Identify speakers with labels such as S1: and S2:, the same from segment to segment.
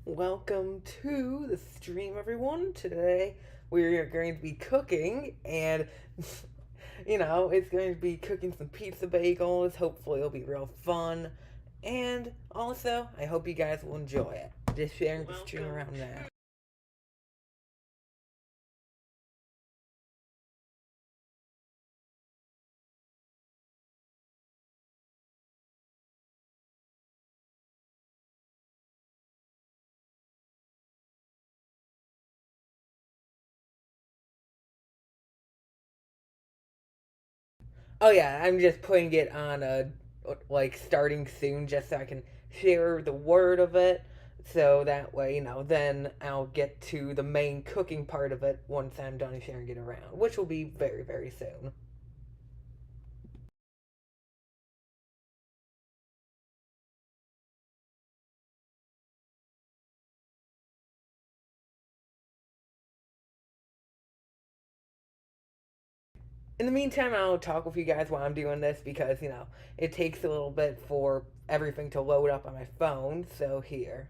S1: Welcome to the stream, everyone. Today we are going to be cooking, and it's going to be cooking some pizza bagels. Hopefully, it'll be real fun, and also, I hope you guys will enjoy it. Just sharing the stream around now. Oh yeah, I'm just putting it on a starting soon, just so I can share the word of it. So that way, then I'll get to the main cooking part of it once I'm done sharing it around, which will be very, very soon. In the meantime, I'll talk with you guys while I'm doing this because, it takes a little bit for everything to load up on my phone. So here.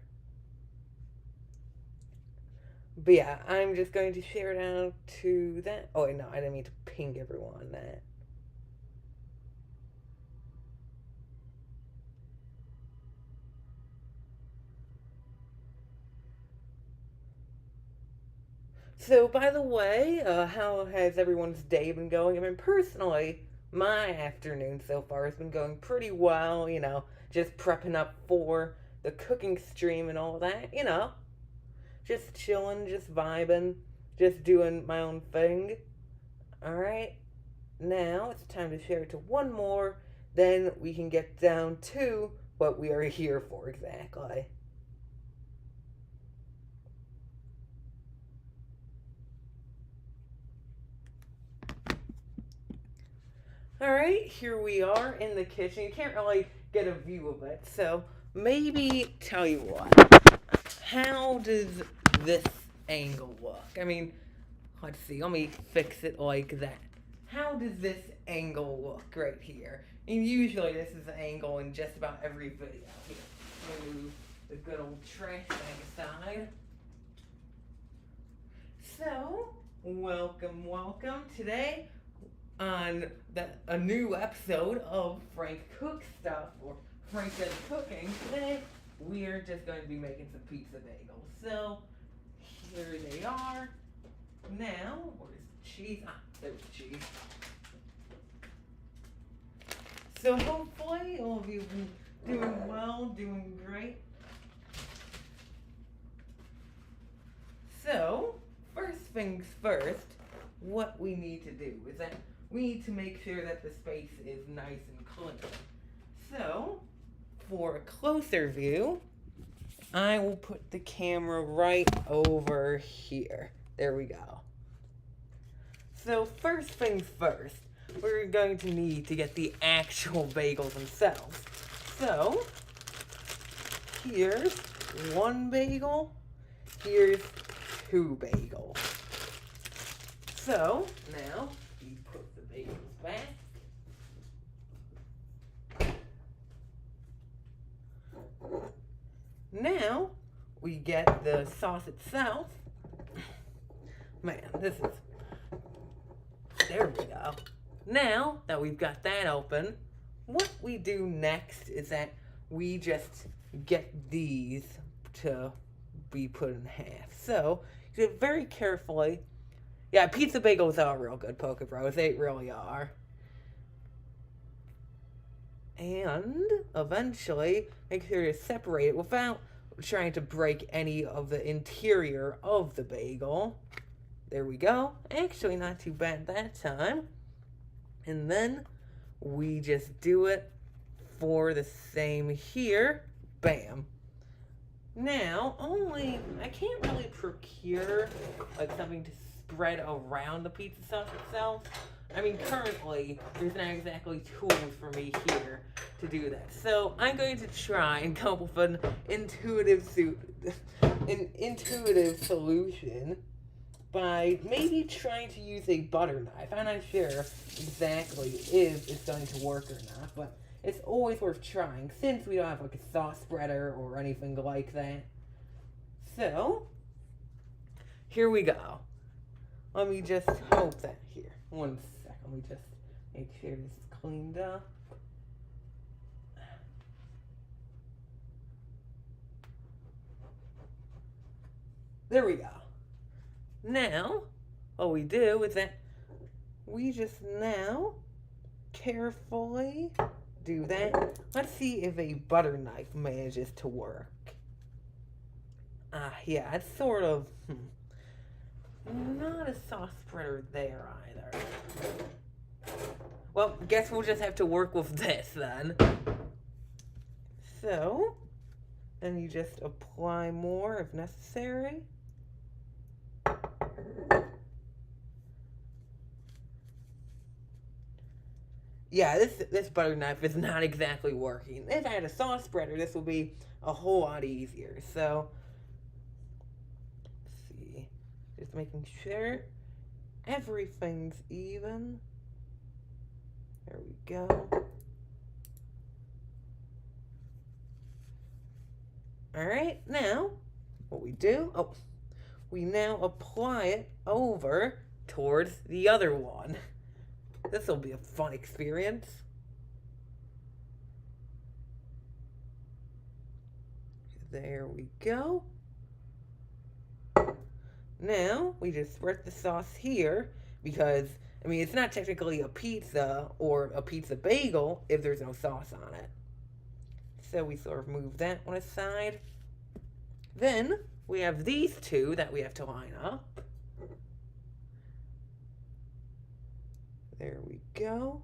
S1: But yeah, I'm just going to share it out to that. Oh, wait, no, I didn't mean to ping everyone that. So, by the way, how has everyone's day been going? I mean, personally, my afternoon so far has been going pretty well, just prepping up for the cooking stream and all that, just chilling, just vibing, just doing my own thing. Alright, now it's time to share it to one more, then we can get down to what we are here for exactly. Alright, here we are in the kitchen. You can't really get a view of it, so maybe tell you what. How does this angle look? I mean, let's see, let me fix it like that. How does this angle look right here? And usually this is the angle in just about every video. Here, move the good old trash bag aside. So, welcome. Today on a new episode of Frank Cook Stuff, or Frank Does Cooking. Today, we're just going to be making some pizza bagels. So, here they are. Now, where's the cheese? Ah, there's the cheese. So hopefully all of you have been doing well, doing great. So, first things first, what we need to do is that we need to make sure that the space is nice and clean. So, for a closer view, I will put the camera right over here. There we go. So first things first, we're going to need to get the actual bagels themselves. So, here's one bagel, here's two bagels. So, now, we put the bagels back. Now, we get the sauce itself. Man, this is... There we go. Now that we've got that open, what we do next is that we just get these to be put in half. So, you do it very carefully. Yeah, pizza bagels are real good, Poke Bros. They really are. And eventually, make sure to separate it without trying to break any of the interior of the bagel. There we go. Actually, not too bad that time. And then we just do it for the same here. Bam. Now, I can't really procure like something to spread around the pizza sauce itself. I mean, currently, there's not exactly tools for me here to do that. So, I'm going to try and come up with an intuitive solution by maybe trying to use a butter knife. I'm not sure exactly if it's going to work or not, but it's always worth trying since we don't have like a sauce spreader or anything like that. So, here we go. Let me just hope that here. One second. Let me just make sure this is cleaned up. There we go. Now, what we do is that we just now carefully do that. Let's see if a butter knife manages to work. Yeah, it's sort of not a sauce spreader there either. Well, guess we'll just have to work with this then. So, then you just apply more if necessary. Yeah, this butter knife is not exactly working. If I had a sauce spreader, this would be a whole lot easier. So, let's see. Just making sure everything's even. There we go. Alright, now, what we do, we now apply it over towards the other one. This will be a fun experience. There we go. Now, we just spread the sauce here because, I mean, it's not technically a pizza or a pizza bagel if there's no sauce on it. So we sort of move that one aside. Then, we have these two that we have to line up. There we go.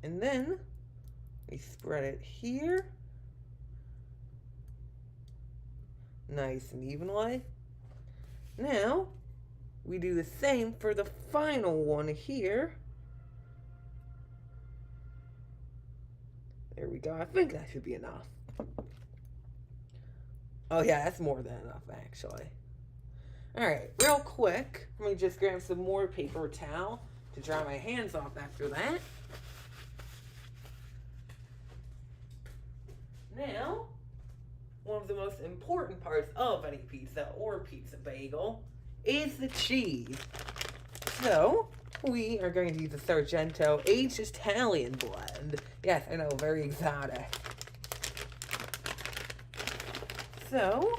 S1: And then we spread it here. Nice and evenly. Now, we do the same for the final one here. There we go. I think that should be enough. Oh yeah, that's more than enough actually. Alright, real quick, let me just grab some more paper towel to dry my hands off after that. Now, one of the most important parts of any pizza or pizza bagel is the cheese. So, we are going to use the Sargento aged Italian blend. Yes, I know, very exotic. So,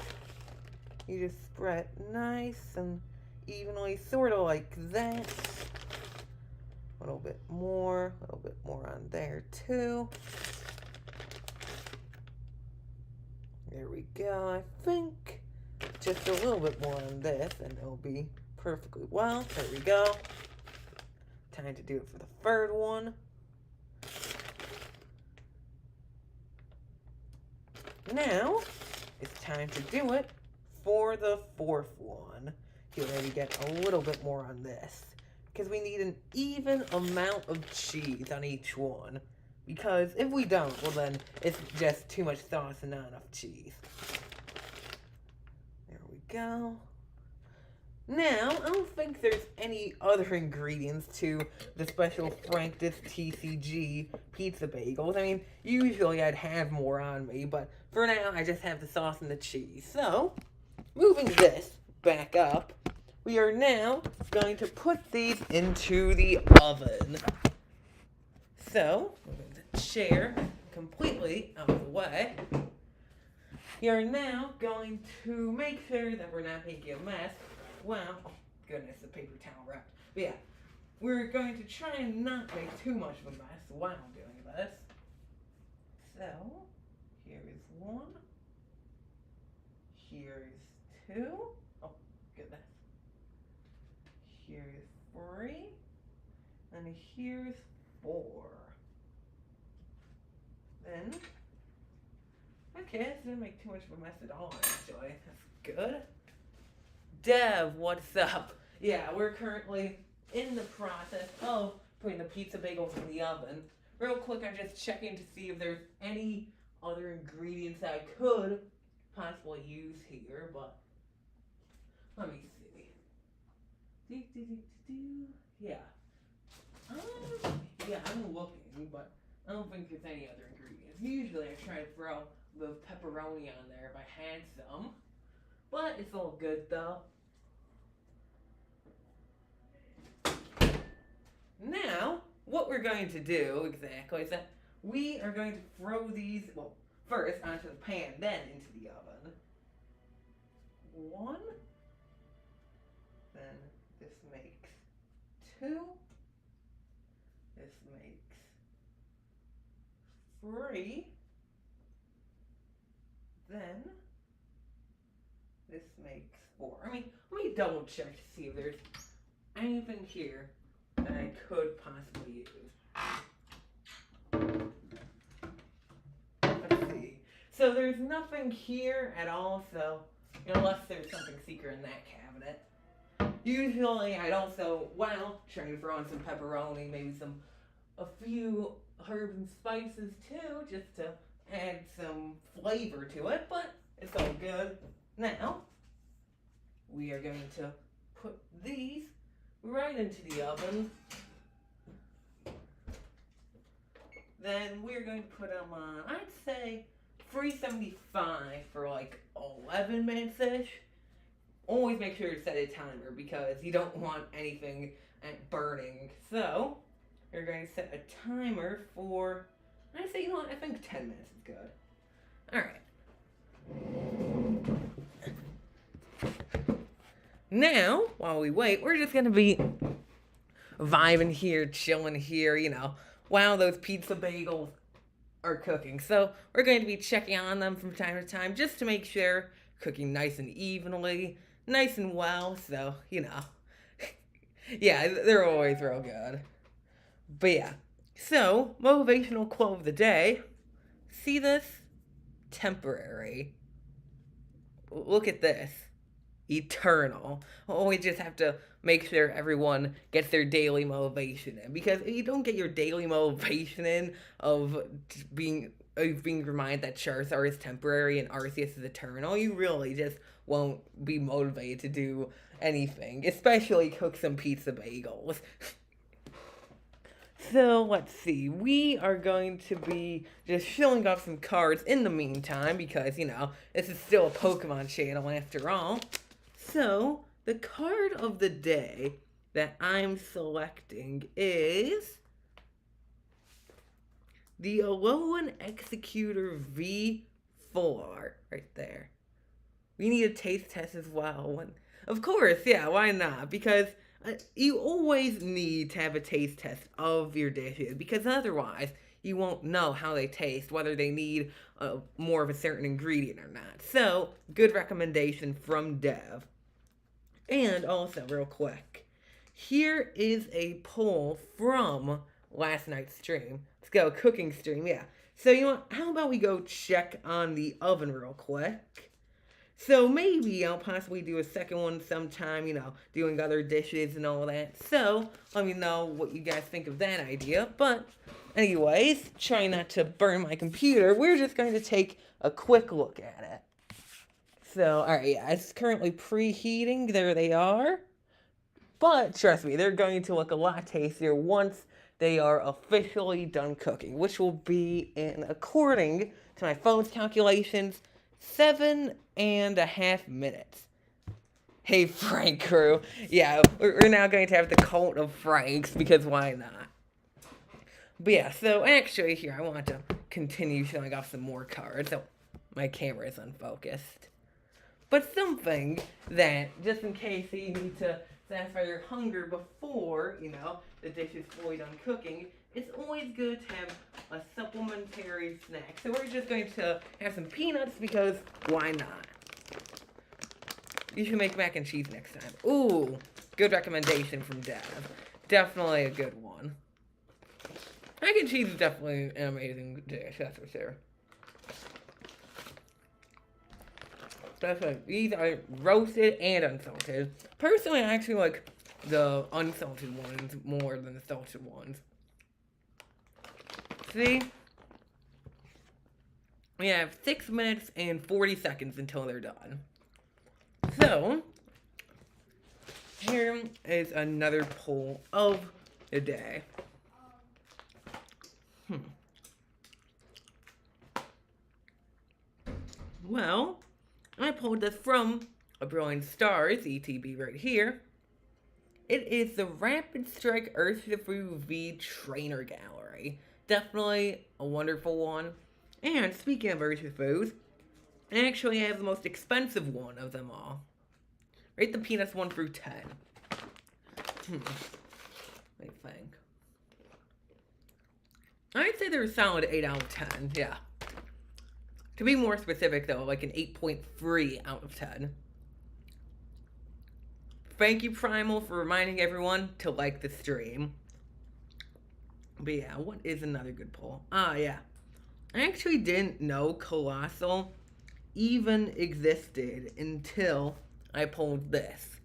S1: you just spread it nice and evenly, sort of like that. A little bit more on there too. There we go. I think just a little bit more on this and it'll be perfectly well. There we go. Time to do it for the third one. Now, it's time to do it for the fourth one. Here, maybe get a little bit more on this. Because we need an even amount of cheese on each one. Because if we don't, well then, it's just too much sauce and not enough cheese. There we go. Now, I don't think there's any other ingredients to the special Frank's TCG pizza bagels. I mean, usually I'd have more on me, but for now, I just have the sauce and the cheese. So, moving this back up, we are now going to put these into the oven. So, moving the chair completely out of the way, we are now going to make sure that we're not making a mess. Wow, oh, goodness, the paper towel wrapped. But yeah, we're going to try and not make too much of a mess while doing this. So, here is one. Here is two. Oh, goodness. Here is three. And here's four. Then, okay, this didn't make too much of a mess at all, actually. That's good. Dev, what's up? Yeah, we're currently in the process of putting the pizza bagels in the oven. Real quick, I'm just checking to see if there's any other ingredients I could possibly use here, but let me see. Yeah. Yeah, I'm looking, but I don't think there's any other ingredients. Usually I try to throw the pepperoni on there if I had some. But it's all good though. Now, what we're going to do exactly is that we are going to throw these, well, first onto the pan, then into the oven. One. Then this makes two. This makes three. Then this makes four. Let me double check to see if there's anything here that I could possibly use. Let's see. So there's nothing here at all, so unless there's something secret in that cabinet. Usually I'd also, well, try to throw in some pepperoni, maybe a few herbs and spices too, just to add some flavor to it, but it's all good. Now, we are going to put these right into the oven. Then we're going to put them on, I'd say, 375 for like 11 minutes-ish. Always make sure to set a timer because you don't want anything burning. So, we're going to set a timer for, I'd say, you know what, I think 10 minutes is good. Alright. Now, while we wait, we're just going to be vibing here, chilling here, while those pizza bagels are cooking. So, we're going to be checking on them from time to time just to make sure cooking nice and evenly, nice and well, so, yeah, they're always real good. But yeah, so, motivational quote of the day, see this? Temporary. Look at this. Eternal. Oh, we just have to make sure everyone gets their daily motivation in, because if you don't get your daily motivation in of being reminded that Charizard is temporary and Arceus is eternal, you really just won't be motivated to do anything, especially cook some pizza bagels. So, let's see, we are going to be just showing off some cards in the meantime, because, this is still a Pokemon channel after all. So, the card of the day that I'm selecting is the Alolan Executor V4, right there. We need a taste test as well. Of course, yeah, why not? Because you always need to have a taste test of your dishes, because otherwise you won't know how they taste, whether they need more of a certain ingredient or not. So, good recommendation from Dev. And also, real quick, here is a poll from last night's stream. Let's go, cooking stream, yeah. So, how about we go check on the oven real quick? So, maybe I'll possibly do a second one sometime, doing other dishes and all that. So, let me know what you guys think of that idea. But, anyways, trying not to burn my computer, we're just going to take a quick look at it. So, alright, yeah, it's currently preheating. There they are. But, trust me, they're going to look a lot tastier once they are officially done cooking, which will be in, according to my phone's calculations, 7.5 minutes. Hey, Frank crew. Yeah, we're now going to have the cult of Franks, because why not? But yeah, so actually here, I want to continue showing off some more cards. So, my camera is unfocused. But something that, just in case you need to satisfy your hunger before, the dish is fully done cooking, it's always good to have a supplementary snack. So we're just going to have some peanuts, because why not? You should make mac and cheese next time. Ooh, good recommendation from Dev. Definitely a good one. Mac and cheese is definitely an amazing dish, that's for sure. These are roasted and unsalted. Personally, I actually like the unsalted ones more than the salted ones. See? We have 6 minutes and 40 seconds until they're done. So, here is another poll of the day. Well, I pulled this from A Brilliant Stars, ETB right here. It is the Rapid Strike Urshifu V Trainer Gallery. Definitely a wonderful one. And speaking of Urshifus, I actually have the most expensive one of them all. Rate the peanuts 1 through 10. I think. I'd say they're a solid 8 out of 10, yeah. To be more specific though, like an 8.3 out of 10. Thank you, Primal, for reminding everyone to like the stream. But yeah, what is another good pull? Yeah. I actually didn't know Colossal even existed until I pulled this.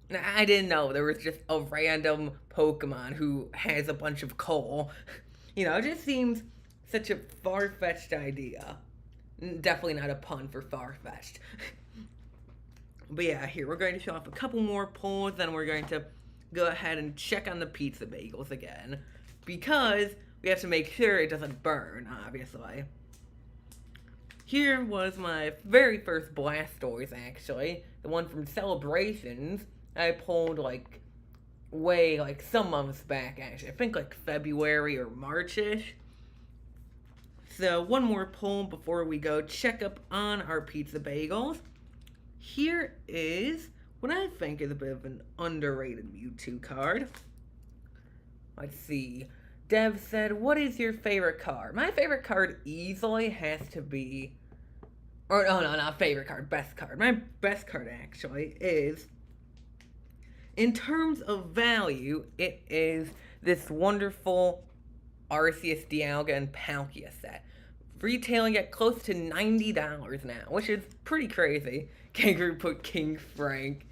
S1: Now, I didn't know there was just a random Pokemon who has a bunch of coal. You know, it just seems such a far-fetched idea. Definitely not a pun for far-fetched. But yeah, here, we're going to show off a couple more pulls, then we're going to go ahead and check on the pizza bagels again. Because we have to make sure it doesn't burn, obviously. Here was my very first Blastoise, actually. The one from Celebrations. I pulled, some months back, actually. I think, February or March-ish. So, one more pull before we go check up on our pizza bagels. Here is what I think is a bit of an underrated Mewtwo card. Let's see. Dev said, what is your favorite card? My favorite card easily has to be... Or, no, not favorite card, best card. My best card, actually, is... In terms of value, it is this wonderful Arceus, Dialga, and Palkia set. Retailing at close to $90 now, which is pretty crazy. Kangaroo put King Frank.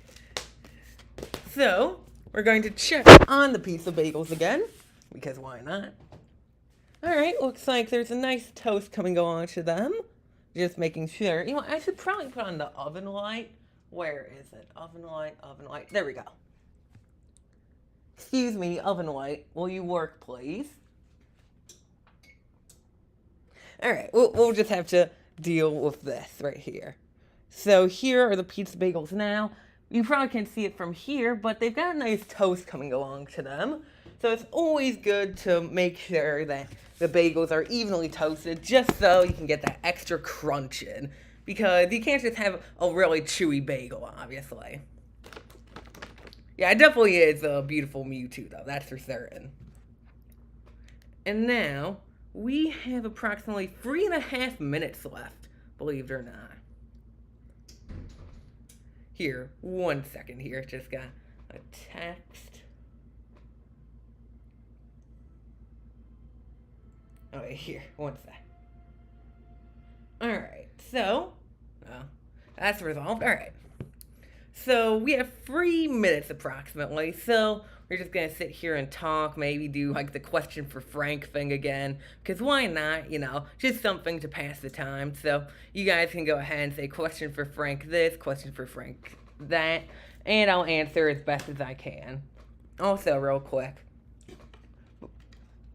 S1: So, we're going to check on the pizza bagels again, because why not? Alright, looks like there's a nice toast coming along to them. Just making sure. You know, I should probably put on the oven light. Where is it? Oven light, oven light. There we go. Excuse me, oven light. Will you work, please? Alright, we'll just have to deal with this right here. So here are the pizza bagels now. You probably can't see it from here, but they've got a nice toast coming along to them. So it's always good to make sure that the bagels are evenly toasted just so you can get that extra crunch in. Because you can't just have a really chewy bagel, obviously. Yeah, it definitely is a beautiful Mewtwo, though. That's for certain. And now, we have approximately 3.5 minutes left, believe it or not. Here, 1 second here. Just got a text. Oh, wait, here. 1 sec. Alright, so... Oh, that's resolved. Alright. So, we have 3 minutes approximately, so we're just gonna sit here and talk, maybe do, the question for Frank thing again, because why not, you know, just something to pass the time. So, you guys can go ahead and say question for Frank this, question for Frank that, and I'll answer as best as I can. Also, real quick,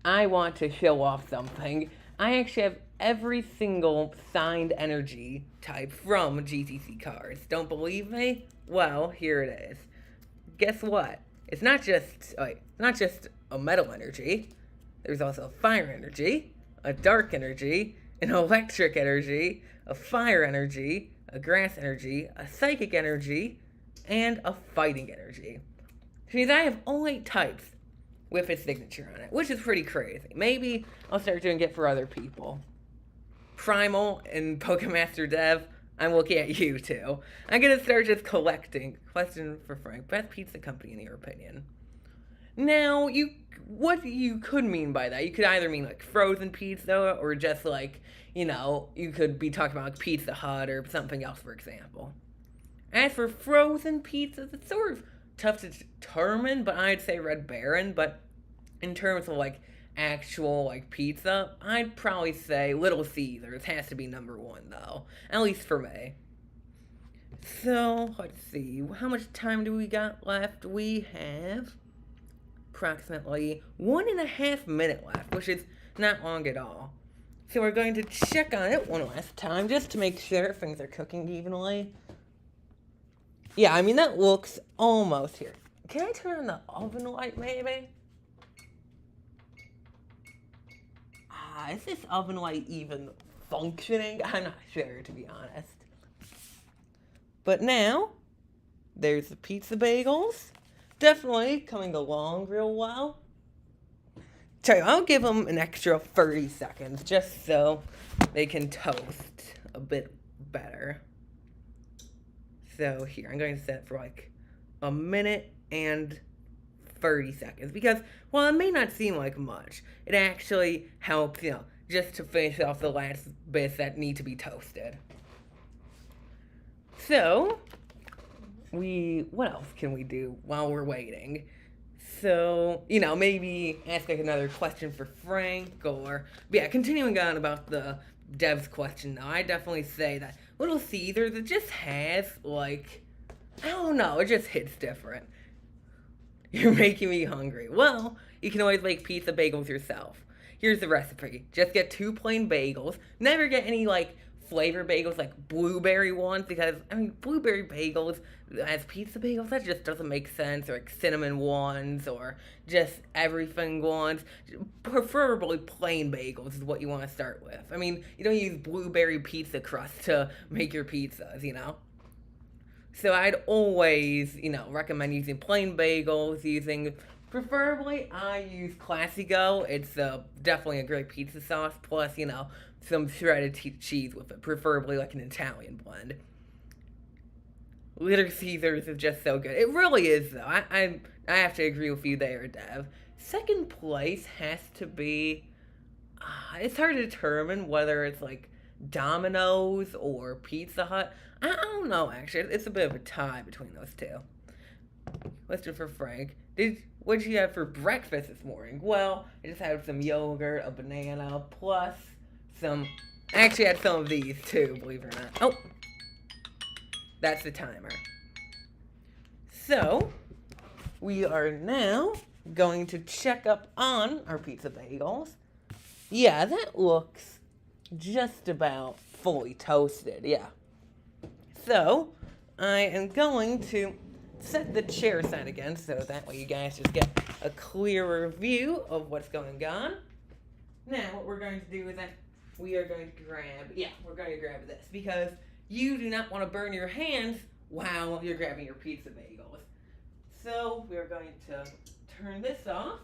S1: I want to show off something. I actually have every single signed energy type from GTC cards. Don't believe me? Well, here it is. Guess what? It's not just a metal energy. There's also a fire energy, a dark energy, an electric energy, a fire energy, a grass energy, a psychic energy, and a fighting energy. Which means I have all 8 types with its signature on it, which is pretty crazy. Maybe I'll start doing it for other people. Primal and Pokemaster Dev, I'm looking at you too. I'm gonna start just collecting. Question for Frank. Best pizza company in your opinion? Now, what you could mean by that, you could either mean frozen pizza, or just you could be talking about Pizza Hut or something else, for example. As for frozen pizzas, it's sort of tough to determine, but I'd say Red Baron. But in terms of actual pizza, I'd probably say Little Caesars has to be number 1 though, at least for me. So let's see, how much time do we got left? We have approximately 1.5 minutes left, which is not long at all. So we're going to check on it one last time just to make sure things are cooking evenly. Yeah, I mean, that looks almost here. Can I turn on the oven light, maybe? Is this oven light even functioning? I'm not sure, to be honest. But now, there's the pizza bagels. Definitely coming along real well. So I'll give them an extra 30 seconds just so they can toast a bit better. So here, I'm going to set it for like a minute and 30 seconds because while it may not seem like much, it actually helps, just to finish off the last bits that need to be toasted. So, what else can we do while we're waiting? So, maybe ask like another question for Frank continuing on about the dev's question though, I definitely say that Little Caesars, it just has like, I don't know, it just hits different. You're making me hungry. Well, you can always make pizza bagels yourself. Here's the recipe. Just get 2 plain bagels. Never get any like flavor bagels like blueberry ones because blueberry bagels as pizza bagels, that just doesn't make sense, or like cinnamon ones or just everything ones. Preferably plain bagels is what you want to start with. You don't use blueberry pizza crust to make your pizzas. So I'd always, recommend using plain bagels, preferably I use Classico. It's definitely a great pizza sauce, plus, some shredded cheese with it, preferably like an Italian blend. Little Caesars is just so good. It really is, though. I have to agree with you there, Dev. Second place has to be, it's hard to determine whether it's like Domino's or Pizza Hut. I don't know, actually. It's a bit of a tie between those two. Let's do for Frank. What did you have for breakfast this morning? Well, I just had some yogurt, a banana, plus some... I actually had some of these, too, believe it or not. Oh! That's the timer. So, we are now going to check up on our pizza bagels. Yeah, that looks just about fully toasted, yeah. So, I am going to set the chair aside again so that way you guys just get a clearer view of what's going on. Now, what we're going to do is that we are going to grab this because you do not want to burn your hands while you're grabbing your pizza bagels. So, we're going to turn this off,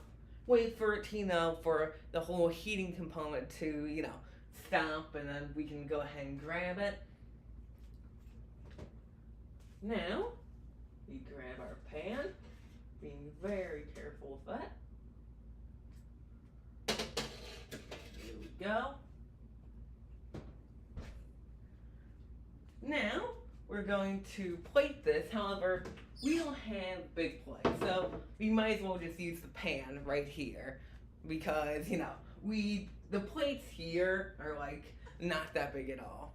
S1: wait for it to, for the whole heating component to, stop, and then we can go ahead and grab it. Now, we grab our pan, being very careful with that. Here we go. Now, we're going to plate this. However, we don't have big plates, so we might as well just use the pan right here because, the plates here are like not that big at all.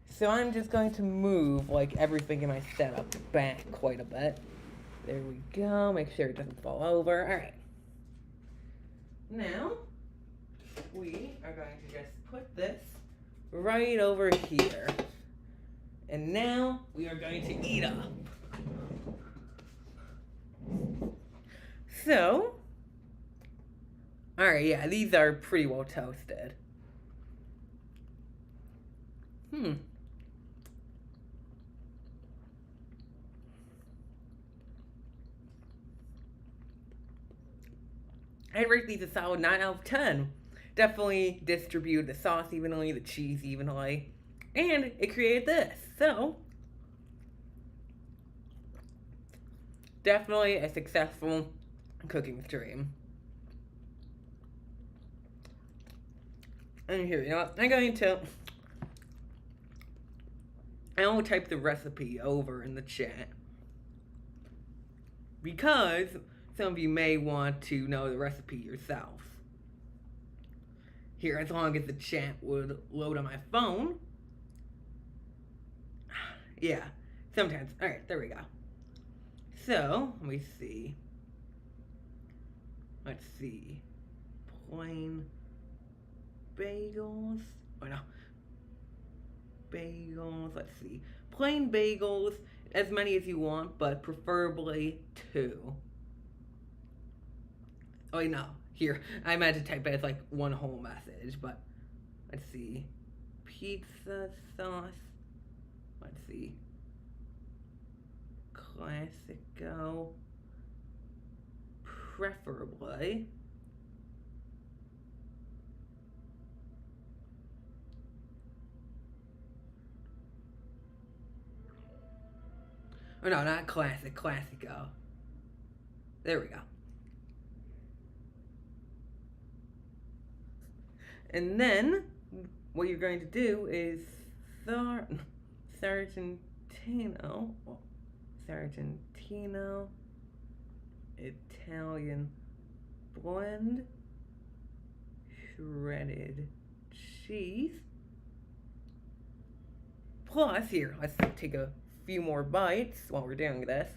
S1: So I'm just going to move like everything in my setup back quite a bit. There we go. Make sure it doesn't fall over. All right. Now, we are going to just put this right over here. And now we are going to eat up. So, all right, yeah, these are pretty well toasted. I'd rate these a solid 9 out of 10. Definitely distribute the sauce evenly, the cheese evenly, and it created this. So, definitely a successful cooking stream. And here, what? I will type the recipe over in the chat because some of you may want to know the recipe yourself. Here, as long as the chat would load on my phone. Yeah, sometimes. Alright, there we go. So, let me see. Let's see. Plain bagels. Oh no. Bagels, let's see. Plain bagels, as many as you want, but preferably 2. Oh, wait, no. Here, I meant to type it as like one whole message, but let's see. Pizza sauce. Let's see. Classico. Preferably. Oh no, not classic, classico. There we go. And then what you're going to do is Sargentino, Sargentino Italian blend, shredded cheese. Plus, here, let's take a few more bites while we're doing this.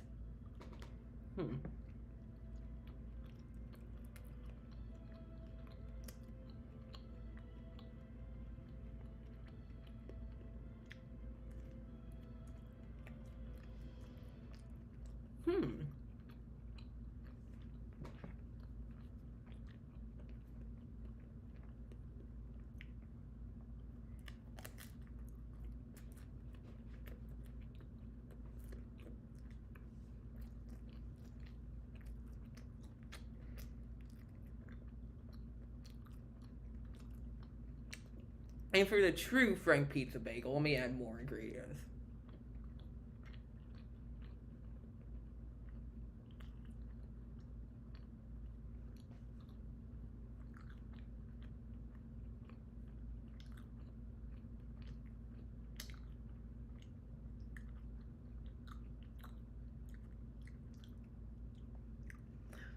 S1: And for the true Frank pizza bagel, let me add more ingredients.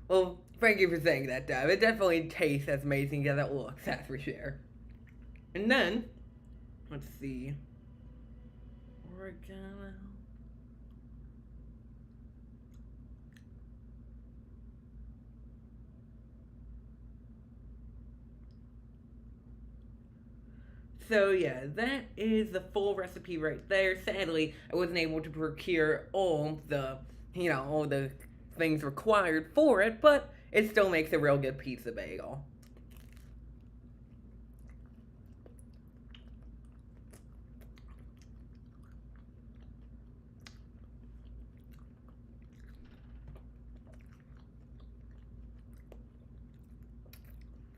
S1: Well, thank you for saying that, Deb. It definitely tastes as amazing as it looks, that's for sure. And then, let's see. Oregano. So yeah, that is the full recipe right there. Sadly, I wasn't able to procure all the, all the things required for it, but it still makes a real good pizza bagel.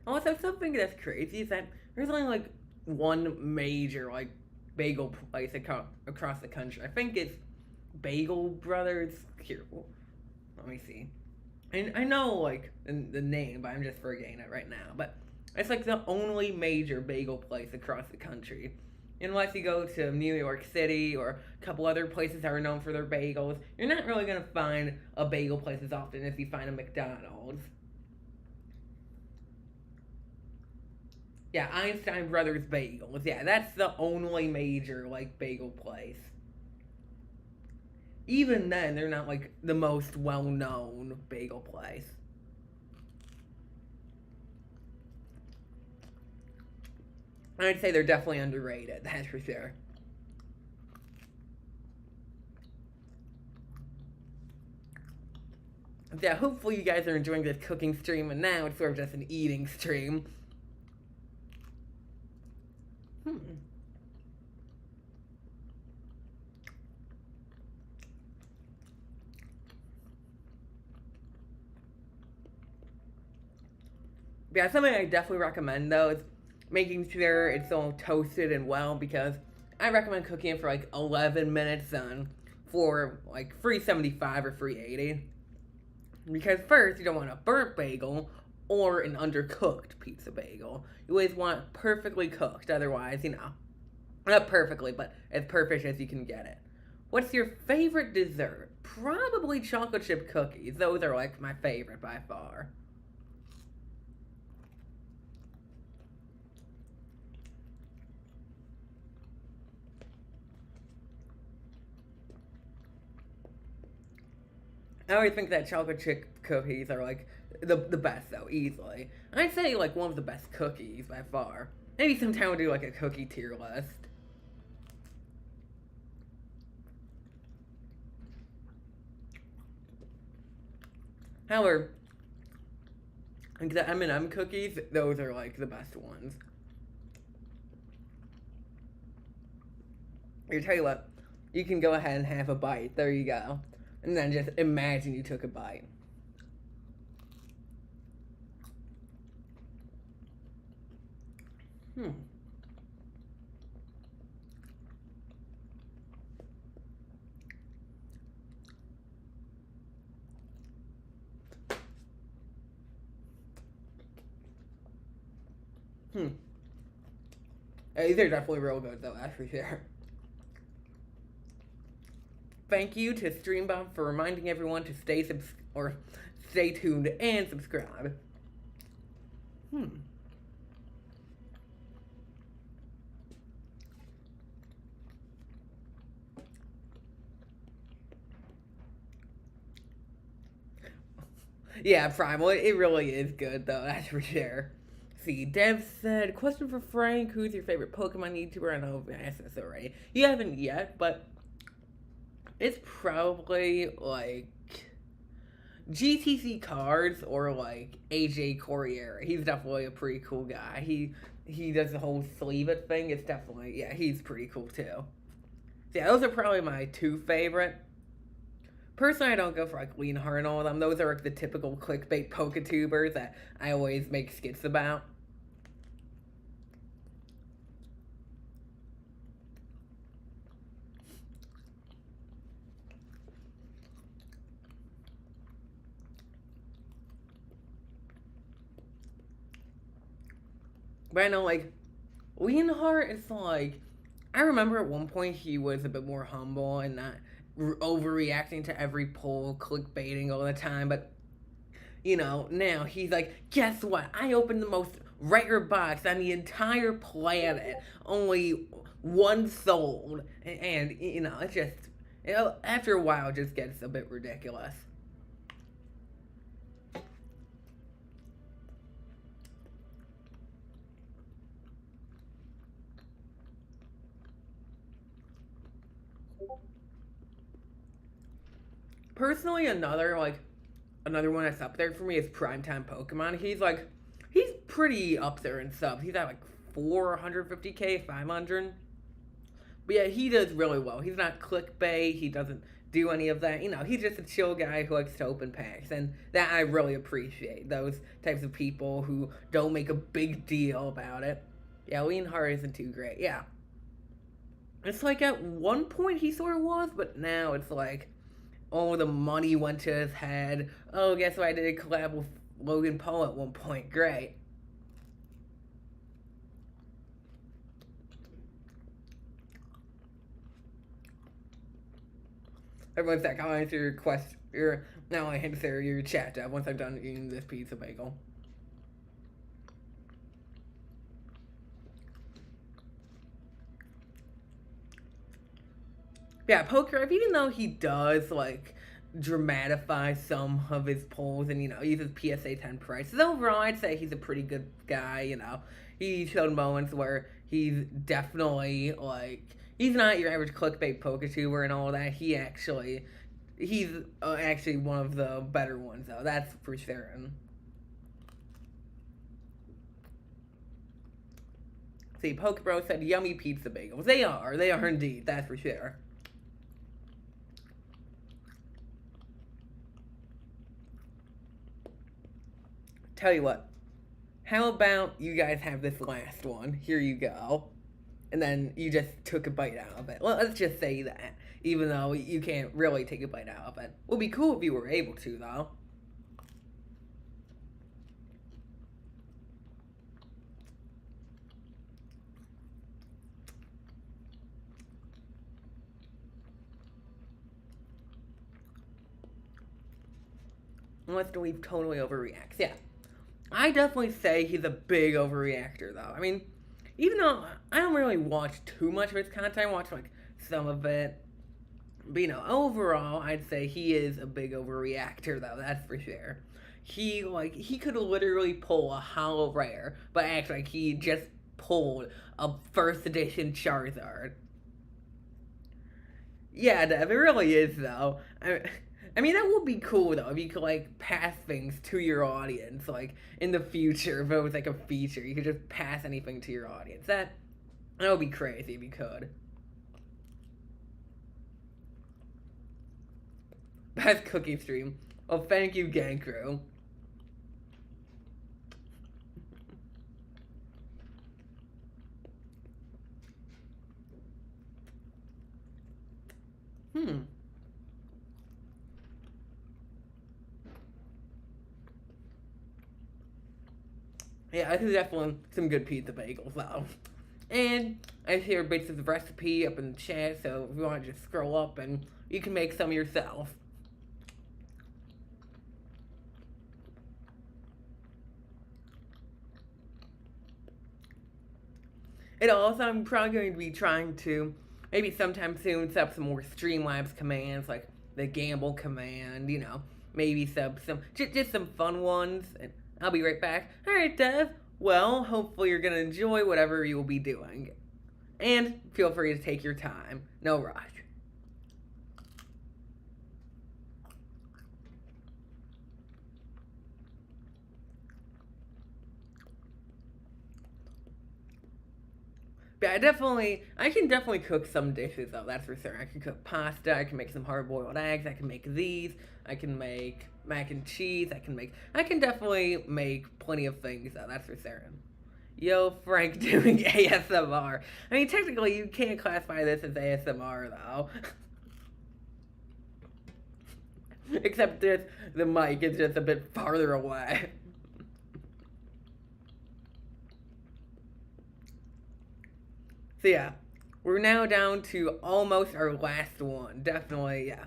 S1: Also, something that's crazy is that there's only like one major like bagel place across the country. I think it's Bagel Brothers. Here, let me see. And I know like the name, but I'm just forgetting it right now. But it's like the only major bagel place across the country. Unless you go to New York City or a couple other places that are known for their bagels, you're not really gonna find a bagel place as often as you find a McDonald's. Yeah, Einstein Brothers Bagels. Yeah, that's the only major like bagel place. Even then, they're not like the most well-known bagel place. I'd say they're definitely underrated, that's for sure. Yeah, hopefully you guys are enjoying this cooking stream, and now it's sort of just an eating stream. Yeah, something I definitely recommend though is making sure it's all toasted and well, because I recommend cooking it for like 11 minutes on for like 375 or 380. Because first, you don't want a burnt bagel or an undercooked pizza bagel. You always want it perfectly cooked, otherwise, not perfectly, but as perfect as you can get it. What's your favorite dessert? Probably chocolate chip cookies. Those are like my favorite by far. I always think that chocolate chip cookies are like the best though, easily. I'd say like one of the best cookies by far. Maybe sometime we'll do like a cookie tier list. However, like the M&M cookies, those are like the best ones. Here, tell you what, you can go ahead and have a bite. There you go. And then just imagine you took a bite. These are definitely real good though, that's for sure. Thank you to Streambomb for reminding everyone to stay tuned and subscribe. Yeah, Primal, it really is good though, that's for sure. See, Dev said, question for Frank, who's your favorite Pokemon YouTuber? I know I've asked this already. You haven't yet, but it's probably like GTC Cards or like AJ Corriera. He's definitely a pretty cool guy. He does the whole sleeve it thing. It's definitely, yeah, he's pretty cool too. So yeah, those are probably my two favorite. Personally, I don't go for like Leonhardt and all of them. Those are like the typical clickbait Poketubers that I always make skits about. But I know, like, Leonhardt is like, I remember at one point he was a bit more humble and not overreacting to every poll, clickbaiting all the time. But, you know, now he's like, guess what? I opened the most rare box on the entire planet. Only one sold. And you know, it just, you know, after a while, it just gets a bit ridiculous. Personally, another one that's up there for me is Primetime Pokemon. He's pretty up there in subs. He's at like 450k, 500. But yeah, he does really well. He's not clickbait. He doesn't do any of that. You know, he's just a chill guy who likes to open packs, and that I really appreciate. Those types of people who don't make a big deal about it. Yeah, Leonhardt isn't too great. Yeah, it's like at one point he sort of was, but now it's like, oh, the money went to his head. Oh, guess what? I did a collab with Logan Paul at one point. Great. Everyone's like, I'll answer your question. Now I answer your chat once I'm done eating this pizza bagel. Yeah, Poker, even though he does like dramatify some of his polls and, you know, uses PSA 10 prices, overall I'd say he's a pretty good guy. You know, he showed moments where he's definitely like, he's not your average clickbait Poketuber and all that. He's actually one of the better ones though, that's for certain. See, Pokebro said yummy pizza bagels. They are indeed, that's for sure. Tell you what, how about you guys have this last one? Here you go. And then you just took a bite out of it. Well, let's just say that, even though you can't really take a bite out of it. It would be cool if you were able to, though. Unless we've totally overreacts. Yeah. I definitely say he's a big overreactor, though. I mean, even though I don't really watch too much of his content, I watch like some of it. But you know, overall, I'd say he is a big overreactor, though. That's for sure. He could literally pull a hollow rare, but act like he just pulled a first edition Charizard. Yeah, Dev, it really is though. I mean, that would be cool though if you could like pass things to your audience, like in the future. If it was like a feature, you could just pass anything to your audience. That would be crazy if you could. Best cookie stream. Oh, thank you, Gankru. Hmm. Yeah, this is definitely some good pizza bagels though. And I share bits of the recipe up in the chat, so if you want to just scroll up and you can make some yourself. And also, I'm probably going to be trying to, maybe sometime soon, set up some more Streamlabs commands, like the gamble command, maybe some just some fun ones. And I'll be right back. All right, Dev. Well, hopefully you're going to enjoy whatever you will be doing. And feel free to take your time. No rush. Yeah, I can definitely cook some dishes though, that's for sure. I can cook pasta, I can make some hard boiled eggs, I can make these, I can make mac and cheese, I can definitely make plenty of things though, that's for certain. Yo, Frank doing ASMR. I mean, technically, you can't classify this as ASMR though. Except this, the mic is just a bit farther away. So yeah, we're now down to almost our last one. Definitely, yeah.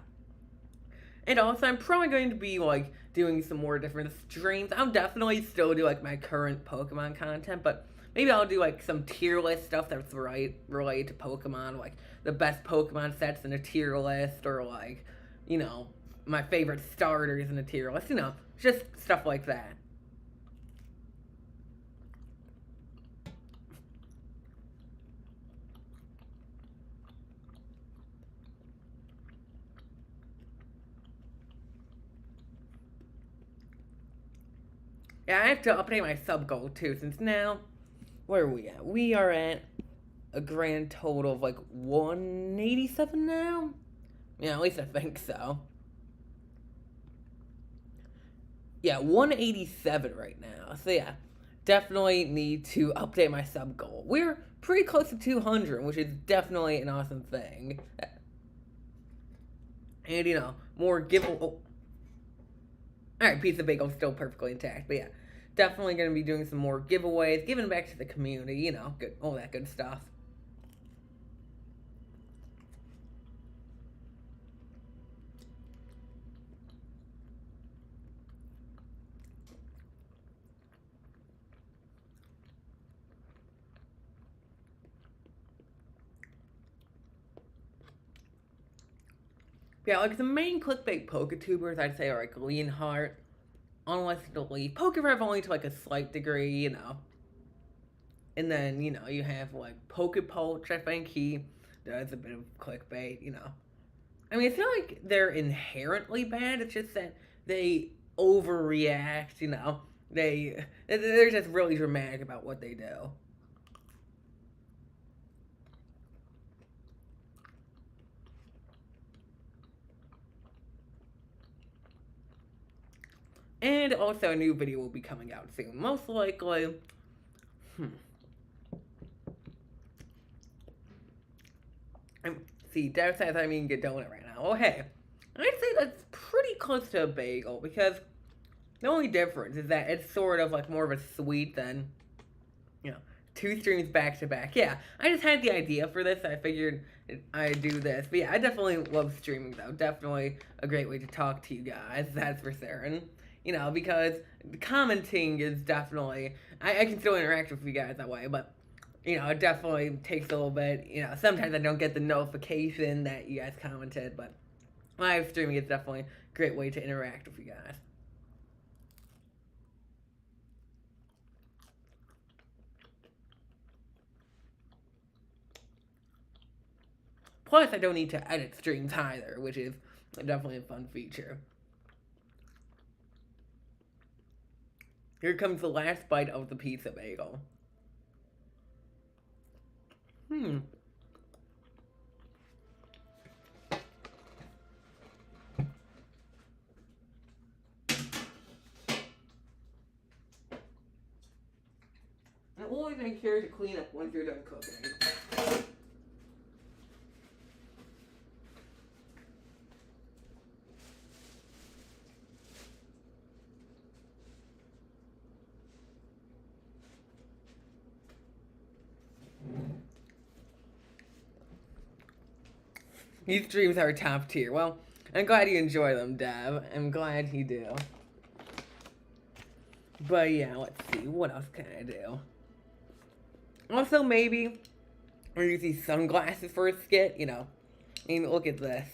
S1: And also, I'm probably going to be like doing some more different streams. I'll definitely still do like my current Pokemon content, but maybe I'll do like some tier list stuff that's related to Pokemon, like the best Pokemon sets in a tier list, or like, you know, my favorite starters in a tier list. Just stuff like that. Yeah, I have to update my sub goal too, since now, where are we at? We are at a grand total of like 187 now? Yeah, at least I think so. Yeah, 187 right now. So yeah, definitely need to update my sub goal. We're pretty close to 200, which is definitely an awesome thing. And more give. Oh. Alright, Pizza Bagel's still perfectly intact, but yeah, definitely going to be doing some more giveaways, giving back to the community, good, all that good stuff. Yeah, like the main clickbait Poketubers, I'd say, are like Leonhart, Unlisted Leaf, Pokerev only to like a slight degree. And then, you have like Pokepulch, I think he does a bit of clickbait. I mean, it's not like they're inherently bad, it's just that they overreact. They're just really dramatic about what they do. And also a new video will be coming out soon. Most likely. See, Dev says I mean get donut right now. Oh hey. I'd say that's pretty close to a bagel because the only difference is that it's sort of like more of a sweet than, you know, two streams back to back. Yeah, I just had the idea for this. I figured I'd do this. But yeah, I definitely love streaming though. Definitely a great way to talk to you guys. That's for certain. Because commenting is definitely, I can still interact with you guys that way, but it definitely takes a little bit. Sometimes I don't get the notification that you guys commented, but live streaming is definitely a great way to interact with you guys. Plus, I don't need to edit streams either, which is definitely a fun feature. Here comes the last bite of the pizza bagel. And always make sure to clean up once you're done cooking. These streams are top tier. Well, I'm glad you enjoy them, Dev. I'm glad you do. But yeah, let's see. What else can I do? Also, maybe I'll use these sunglasses for a skit. You know, I mean, look at this.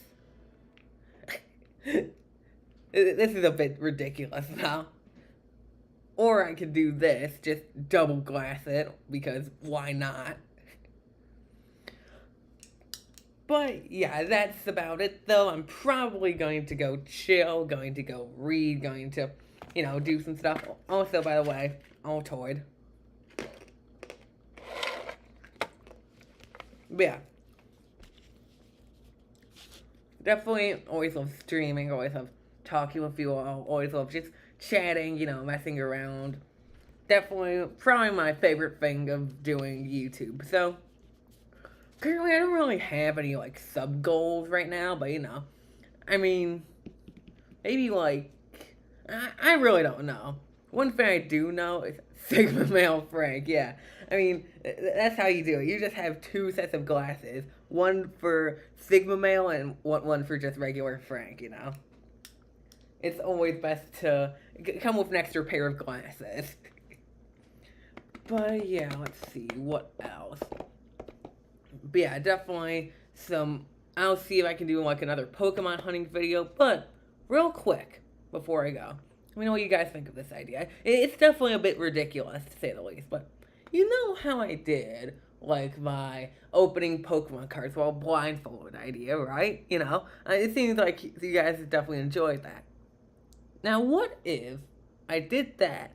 S1: This is a bit ridiculous now. Or I could do this, just double glass it, because why not? But yeah, that's about it though. I'm probably going to go chill, going to go read, going to, you know, do some stuff. Also, by the way, Altoid. But yeah. Definitely always love streaming, always love talking with you all, always love just chatting, you know, messing around. Definitely, probably my favorite thing of doing YouTube. So, currently I don't really have any, like, sub-goals right now, but, you know, I mean, maybe, like, I really don't know. One thing I do know is Sigma Male Frank, yeah. I mean, that's how you do it. You just have two sets of glasses. One for Sigma Male and one for just regular Frank, you know? It's always best to come with an extra pair of glasses. But yeah, let's see, what else? But yeah, definitely I'll see if I can do like another Pokemon hunting video, but real quick, before I go, let me know what you guys think of this idea. It's definitely a bit ridiculous, to say the least, but you know how I did, like, my opening Pokemon cards while blindfolded idea, right? You know, it seems like you guys definitely enjoyed that. Now, what if I did that,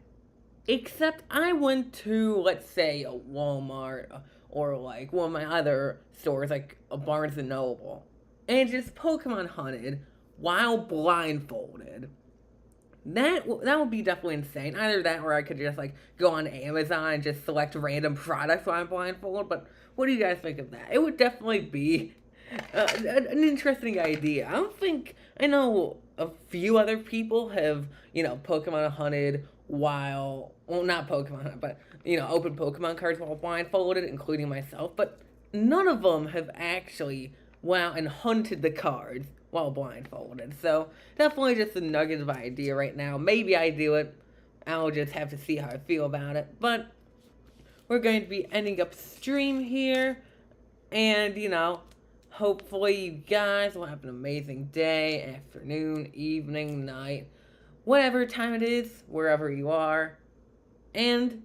S1: except I went to, let's say, a Walmart, or like one of my other stores, like a Barnes & Noble, and just Pokemon hunted while blindfolded? That would be definitely insane. Either that, or I could just like go on Amazon and just select random products while I'm blindfolded. But what do you guys think of that? It would definitely be an interesting idea. I know a few other people have, you know, Pokemon hunted while, well, not Pokemon, but, you know, opened Pokemon cards while blindfolded, including myself. But none of them have actually went out and hunted the cards while blindfolded. So definitely just a nugget of idea right now. Maybe I do it. I'll just have to see how I feel about it. But we're going to be ending up stream here. And, you know, hopefully you guys will have an amazing day, afternoon, evening, night, whatever time it is, wherever you are. And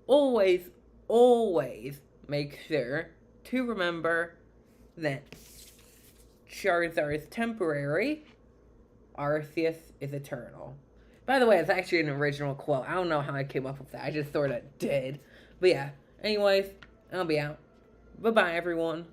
S1: always, always make sure to remember that Charizard is temporary, Arceus is eternal. By the way, it's actually an original quote. I don't know how I came up with that. I just sort of did. But yeah, anyways, I'll be out. Bye-bye, everyone.